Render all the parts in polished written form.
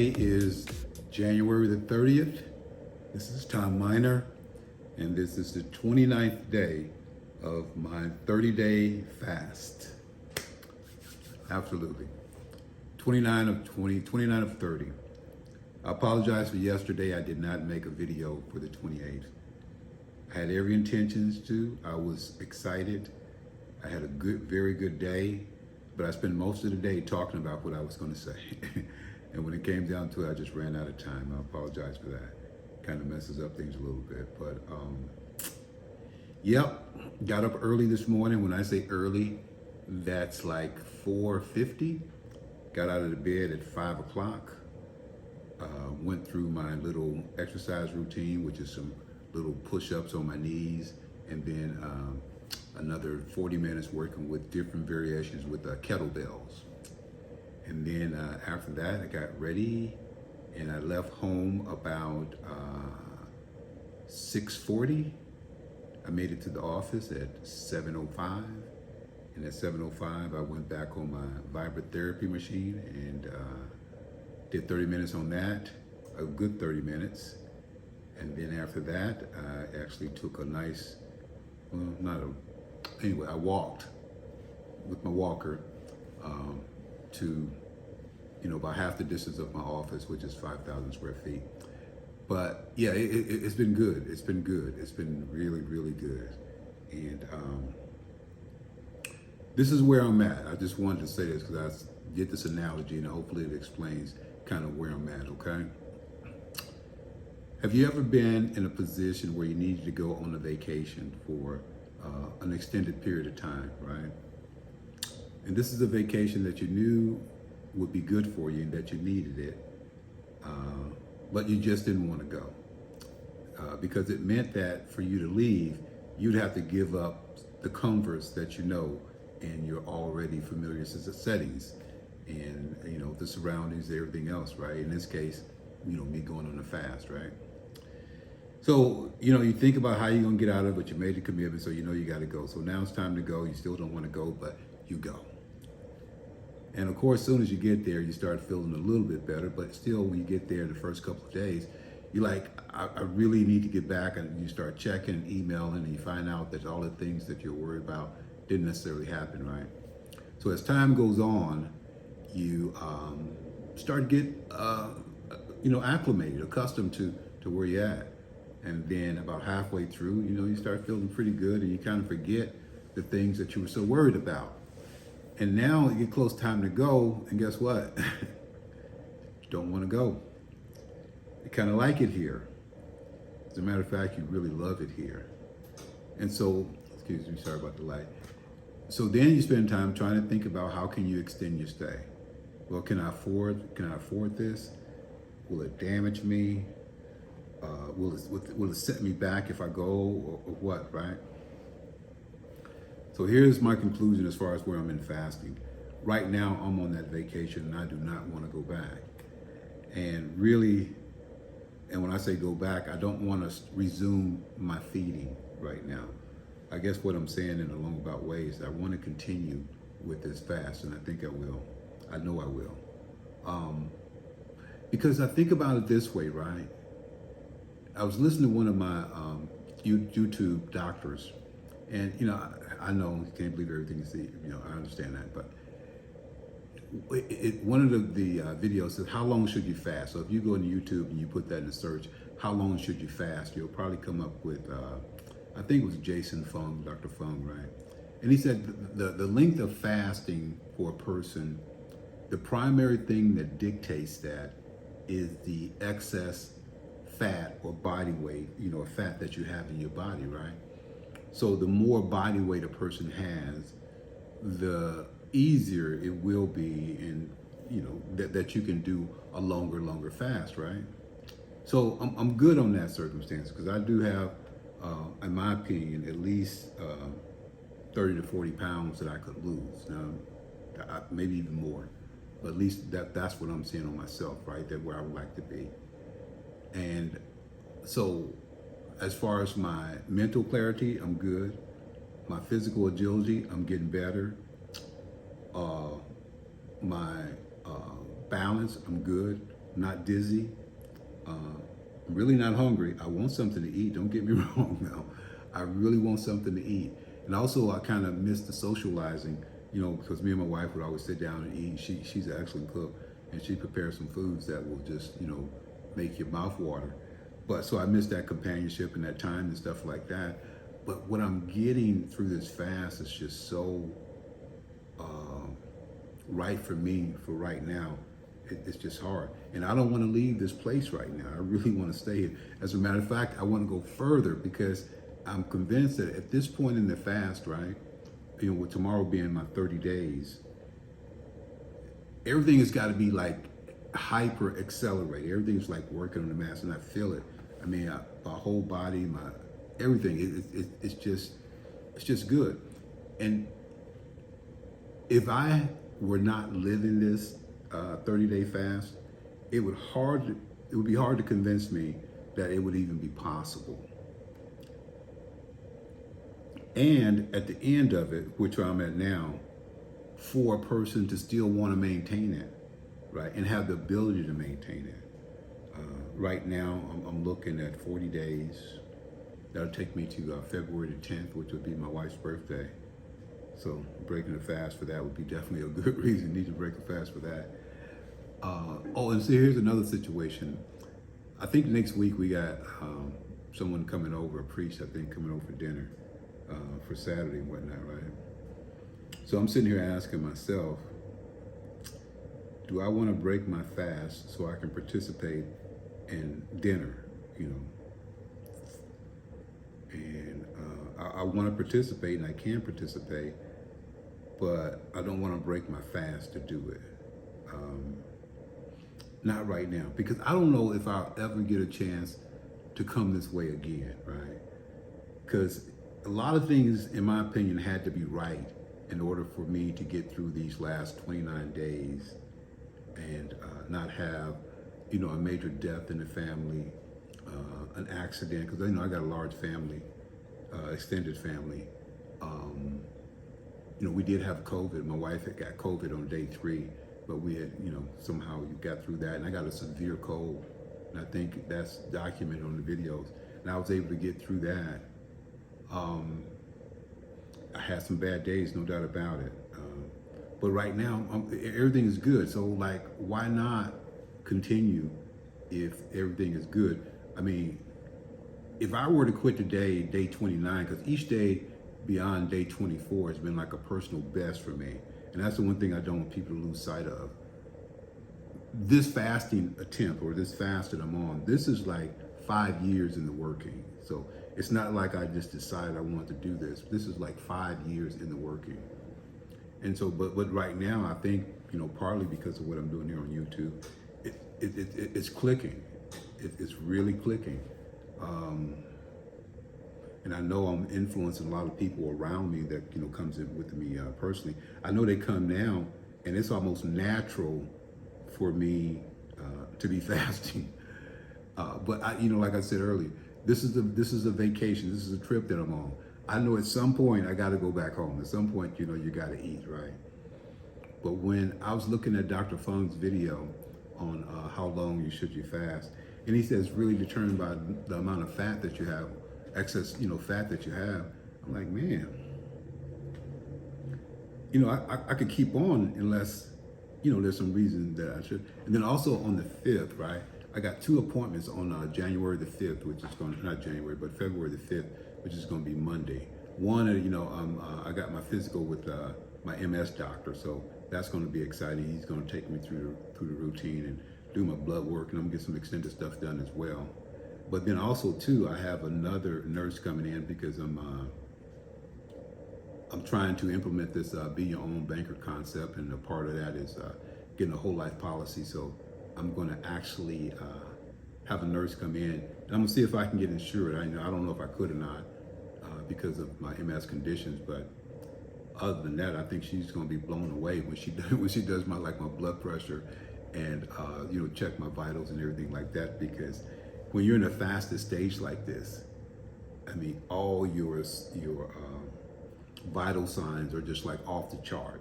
Today is January the 30th. This is Tom Miner, and this is the 29th day of my 30-day fast. Absolutely. 29 of 20, 29 of 30. I apologize for yesterday. I did not make a video for the 28th. I had every intentions to. I was excited. I had a very good day, but I spent most of the day talking about what I was going to say. And when it came down to it, I just ran out of time. I apologize for that. Kind of messes up things a little bit, but yep, got up early this morning. When I say early, that's like 4:50. Got out of the bed at 5 o'clock. Went through my little exercise routine, which is some little push-ups on my knees, and then another 40 minutes working with different variations with kettlebells. And then after that, I got ready and I left home about 6:40. I made it to the office at 7:05. And at 7:05, I went back on my vibratherapy machine and did 30 minutes on that, a good 30 minutes. And then after that, I actually took a nice, anyway, I walked with my walker to, about half the distance of my office, which is 5,000 square feet. But yeah, it's been good. It's been good. It's been really, really good. And this is where I'm at. I just wanted to say this because I did this analogy and hopefully it explains kind of where I'm at, okay? Have you ever been in a position where you needed to go on a vacation for an extended period of time, right? And this is a vacation that you knew would be good for you and that you needed it, but you just didn't want to go because it meant that for you to leave, you'd have to give up the comforts that you know and your already familiar settings and the surroundings, everything else, right? In this case, me going on a fast, right? So, you think about how you're gonna get out of it, but you made the commitment, so you gotta go. So now it's time to go. You still don't wanna go, but you go. And of course, as soon as you get there, you start feeling a little bit better, but still when you get there the first couple of days, you're like, I really need to get back, and you start checking, emailing, and you find out that all the things that you're worried about didn't necessarily happen, right? So as time goes on, you start to get, acclimated, accustomed to where you're at. And then about halfway through, you start feeling pretty good and you kind of forget the things that you were so worried about. And now you get close time to go, and guess what? You don't want to go. You kind of like it here. As a matter of fact, you really love it here. And so, excuse me, sorry about the light. So then you spend time trying to think about how can you extend your stay. Well, can I afford this? Will it damage me? Will it set me back if I go or what, right? So here's my conclusion as far as where I'm in fasting. Right now, I'm on that vacation and I do not want to go back. And really, and when I say go back, I don't want to resume my feeding right now. I guess what I'm saying in a roundabout way is I want to continue with this fast, and I think I will. I know I will. Because I think about it this way, right? I was listening to one of my YouTube doctors, and I know you can't believe everything you see. I understand that, but one of the videos says, "How long should you fast?" So if you go into YouTube and you put that in the search, "How long should you fast?" You'll probably come up with, I think it was Jason Fung, Dr. Fung, right? And he said the length of fasting for a person, the primary thing that dictates that is the excess fat or body weight, fat that you have in your body, right? So the more body weight a person has, the easier it will be, and that you can do a longer fast, right? So I'm good on that circumstance because I do have, in my opinion, at least 30 to 40 pounds that I could lose. Now, maybe even more, but at least that's what I'm seeing on myself, right? That where I would like to be. And so as far as my mental clarity, I'm good. My physical agility, I'm getting better. My balance, I'm good. not dizzy. I'm really not hungry. I want something to eat. Don't get me wrong now. I really want something to eat. And also I kind of miss the socializing, because me and my wife would always sit down and eat. She's an excellent cook, and she prepares some foods that will just, make your mouth water. But so I miss that companionship and that time and stuff like that. But what I'm getting through this fast is just so right for me for right now. It's just hard. And I don't want to leave this place right now. I really want to stay here. As a matter of fact, I want to go further because I'm convinced that at this point in the fast, right, with tomorrow being my 30 days, everything has got to be like hyper accelerated. Everything's like working on the mass, and I feel it. I mean, my whole body, my everything. It's just good. And if I were not living this 30-day fast, it would be hard to convince me that it would even be possible. And at the end of it, which I'm at now, for a person to still want to maintain it, right, and have the ability to maintain it. Right now, I'm looking at 40 days. That'll take me to February the 10th, which would be my wife's birthday. So breaking a fast for that would be definitely a good reason. Need to break a fast for that. And so here's another situation. I think next week we got someone coming over, a priest, I think, coming over for dinner for Saturday and whatnot, right? So I'm sitting here asking myself, do I want to break my fast so I can participate in dinner, And I want to participate, and I can participate, but I don't want to break my fast to do it. Not right now, because I don't know if I'll ever get a chance to come this way again, right? Because a lot of things, in my opinion, had to be right in order for me to get through these last 29 days and not have, a major death in the family, an accident, because I got a large family, extended family. We did have COVID. My wife had got COVID on day 3, but we had, somehow got through that. And I got a severe cold, and I think that's documented on the videos. And I was able to get through that. I had some bad days, no doubt about it. But right now, everything is good. So, why not continue if everything is good? I mean, if I were to quit today, day 29, because each day beyond day 24 has been like a personal best for me. And that's the one thing I don't want people to lose sight of. This fasting attempt, or this fast that I'm on, this is like 5 years in the working. So it's not like I just decided I wanted to do this. This is like 5 years in the working. And so, but right now, I think, partly because of what I'm doing here on YouTube, it's clicking. It's really clicking. And I know I'm influencing a lot of people around me that, comes in with me personally. I know they come now, and it's almost natural for me to be fasting. But like I said earlier, this is a vacation. This is a trip that I'm on. I know at some point I got to go back home. At some point, you got to eat, right? But when I was looking at Dr. Fung's video on how long you should fast, and he says really determined by the amount of fat that you have, excess, fat that you have. I'm like, man, I could keep on unless, there's some reason that I should. And then also on the 5th, right? I got 2 appointments on January the 5th, which is not January, but February the 5th, which is going to be Monday. One, I got my physical with my MS doctor, so that's going to be exciting. He's going to take me through the routine and do my blood work, and I'm gonna get some extended stuff done as well. But then also too, I have another nurse coming in because I'm trying to implement this be your own banker concept, and a part of that is getting a whole life policy. So I'm going to actually have a nurse come in, and I'm gonna see if I can get insured. I don't know if I could or not because of my MS conditions, but other than that, I think she's going to be blown away when she does my blood pressure and check my vitals and everything like that. Because when you're in a fasted stage like this, I mean, all your vital signs are just like off the chart,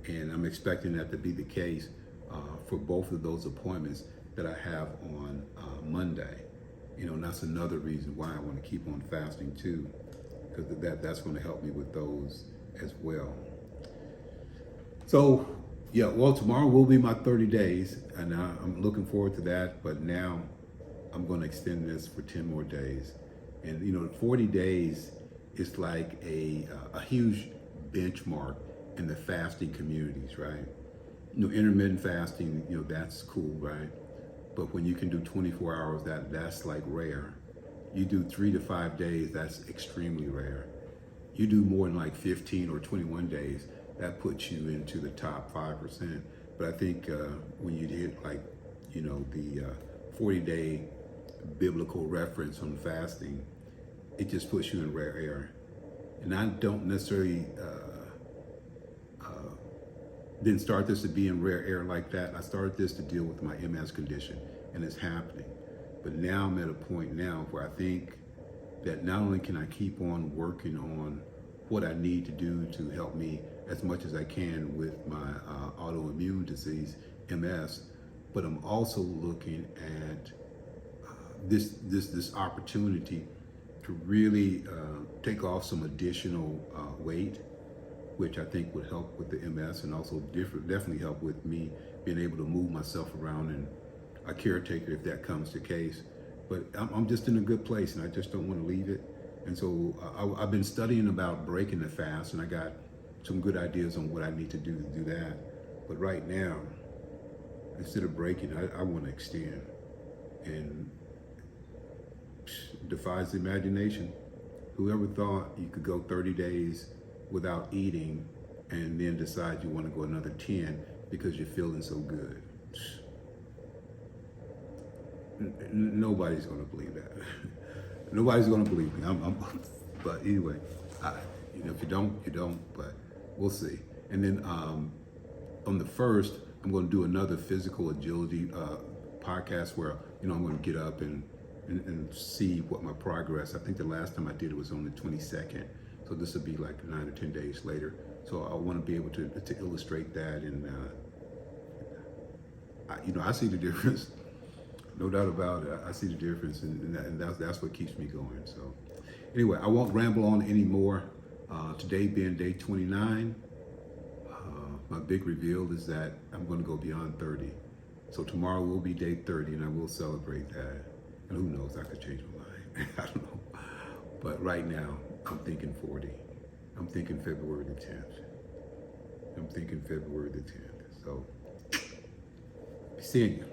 and I'm expecting that to be the case for both of those appointments. that I have on Monday. And that's another reason why I want to keep on fasting too, because that's going to help me with those as well. So, yeah, well, tomorrow will be my 30 days, and I'm looking forward to that. But now I'm going to extend this for 10 more days. And 40 days is like a huge benchmark in the fasting communities, right? Intermittent fasting, that's cool, right? But when you can do 24 hours, that's like rare. You do 3 to 5 days, that's extremely rare. You do more than like 15 or 21 days, that puts you into the top 5%. But I think when you hit like, the 40-day biblical reference on fasting, it just puts you in rare air. And I don't necessarily didn't start this to be in rare air like that. I started this to deal with my MS condition, and it's happening. But now I'm at a point now where I think that not only can I keep on working on what I need to do to help me as much as I can with my autoimmune disease, MS, but I'm also looking at this opportunity to really take off some additional weight, which I think would help with the MS, and also definitely help with me being able to move myself around and a caretaker if that comes to case. But I'm just in a good place, and I just don't want to leave it. And so I've been studying about breaking the fast, and I got some good ideas on what I need to do that. But right now, instead of breaking, I want to extend, and defies the imagination. Whoever thought you could go 30 days without eating and then decide you want to go another 10 because you're feeling so good? Nobody's going to believe that. Nobody's going to believe me. But anyway, if you don't, you don't, but we'll see. And then on the 1st, I'm going to do another physical agility podcast where, I'm going to get up and see what my progress. I think the last time I did it was on the 22nd. So this will be like 9 or 10 days later. So I want to be able to illustrate that, and I see the difference, no doubt about it. I see the difference, and that's what keeps me going. So anyway, I won't ramble on anymore. Today being day 29, my big reveal is that I'm going to go beyond 30. So tomorrow will be day 30, and I will celebrate that. And who knows, I could change my mind. I don't know. But right now, I'm thinking 40. I'm thinking February the 10th. I'm thinking February the 10th. So, seeing you.